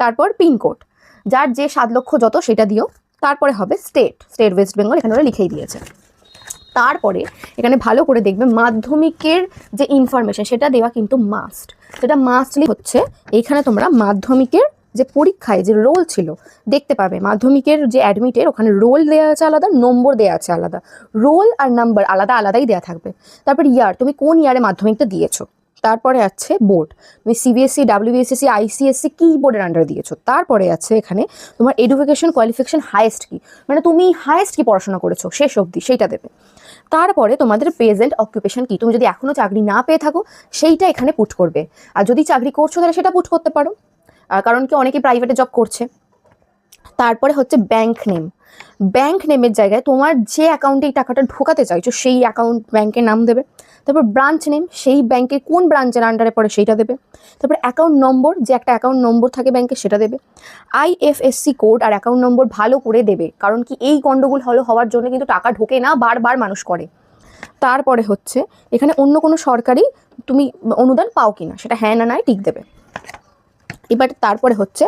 তারপর পিনকোড, যার যে 7 লক্ষ যত সেটা দিও। তারপরে হবে স্টেট ওয়েস্ট বেঙ্গল, এখানে ওরা লিখেই দিয়েছে। তারপরে এখানে ভালো করে দেখবে মাধ্যমিকের যে ইনফরমেশন সেটা দেওয়া কিন্তু মাস্ট। সেটা মাস্টলি হচ্ছে এইখানে তোমরা মাধ্যমিকের যে পরীক্ষায় যে রোল ছিল দেখতে পাবে, মাধ্যমিকের যে অ্যাডমিটের ওখানে রোল দেওয়া আছে আলাদা, নম্বর দেওয়া আছে আলাদা, রোল আর নাম্বার আলাদা আলাদাই দেওয়া থাকবে। তারপর ইয়ার, তুমি কোন ইয়ারে মাধ্যমিকটা দিয়েছো। তারপরে আছে বোর্ড, তুমি সিবিএসসি, ডাব্লিউবিএসএসসি, আইসিএসসি কি বোর্ডের আন্ডারে দিয়েছো। তারপরে আছে এখানে তোমার এডুকেশন কোয়ালিফিকেশন হাইয়েস্ট কি, মানে তুমি হাইয়েস্ট কি পড়াশোনা করেছো শেষ অবধি সেইটা দেবে। তারপরে তোমাদের প্রেজেন্ট অকুপেশন কি, তুমি যদি এখনও চাকরি না পেয়ে থাকো সেইটা এখানে পুট করবে, আর যদি চাকরি করছো তাহলে সেটা পুট করতে পারো, কারণ কি অনেকেই প্রাইভেটে জব করছে। তারপরে হচ্ছে ব্যাংক নেম, ব্যাংক নেমের জায়গায় তোমার যে অ্যাকাউন্টে এই টাকাটা ঢোকাতে চাইছো সেই অ্যাকাউন্ট ব্যাংকের নাম দেবে। তারপর ব্রাঞ্চ নেম, সেই ব্যাংকের কোন ব্রাঞ্চের আন্ডারে পড়ে সেইটা দেবে। তারপর অ্যাকাউন্ট নম্বর, যে একটা অ্যাকাউন্ট নম্বর থাকে ব্যাংকে সেটা দেবে। আইএফএসসি কোড আর অ্যাকাউন্ট নম্বর ভালো করে দেবে, কারণ কি এই গন্ডগোল হওয়ার জন্য কিন্তু টাকা ঢোকে না, বারবার মানুষ করে। তারপরে হচ্ছে এখানে অন্য কোনো সরকারি তুমি অনুদান পাও কিনা সেটা হ্যাঁ না নয় টিক দেবে। এবার তারপরে হচ্ছে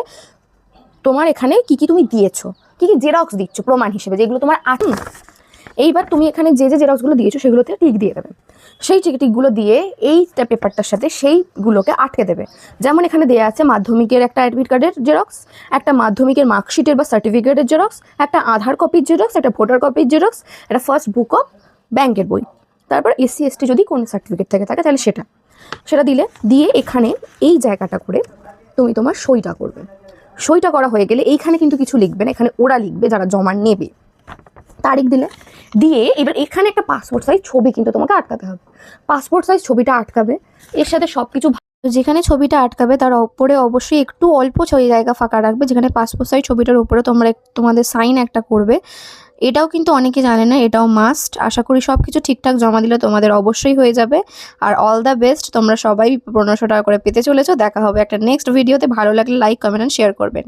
তোমার এখানে কি কি তুমি দিয়েছো, কি কি জেরক্স দিচ্ছ প্রমাণ হিসেবে, যেগুলো তোমার এইবার তুমি এখানে যে যে জেরক্সগুলো দিয়েছো সেগুলোতে টিক দিয়ে দেবে। সেই টিকগুলো দিয়ে এই পেপারটার সাথে সেইগুলোকে আটকে দেবে। যেমন এখানে দেওয়া আছে মাধ্যমিকের একটা অ্যাডমিট কার্ডের জেরক্স, একটা মাধ্যমিকের মার্কশিটের বা সার্টিফিকেটের জেরক্স, একটা আধার কপির জেরক্স, একটা ভোটার কপির জেরক্স, একটা ফার্স্ট বুক অফ ব্যাংকের বই। তারপর এসসি এসটি যদি কোনো সার্টিফিকেট থেকে থাকে তাহলে সেটা দিয়ে এখানে এই জায়গাটা করে তুমি তোমার সইটা করবে। সইটা করা হয়ে গেলে এইখানে কিন্তু কিছু লিখবে না, এখানে ওরা লিখবে যারা জমা নেবে। তারিখ দিয়ে এবার এখানে একটা পাসপোর্ট সাইজ ছবি কিন্তু তোমাকে আটকাতে হবে। পাসপোর্ট সাইজ ছবিটা আটকাবে, এর সাথে সব কিছু যেখানে ছবিটা আটকাবে তার ওপরে অবশ্যই একটু অল্প জায়গা ফাঁকা রাখবে, যেখানে পাসপোর্ট সাইজ ছবিটার উপরে তোমাদের সাইন একটা করবে। এটাও কিন্তু অনেকে জানে না, এটাও মাস্ট। আশা করি সব কিছু ঠিকঠাক জমা দিলে তোমাদের অবশ্যই হয়ে যাবে। আর অল দ্য বেস্ট, তোমরা সবাই 1500 টাকা করে পেতে চলেছো। দেখা হবে একটা নেক্সট ভিডিওতে। ভালো লাগলে লাইক, কমেন্ট অ্যান্ড শেয়ার করবেন।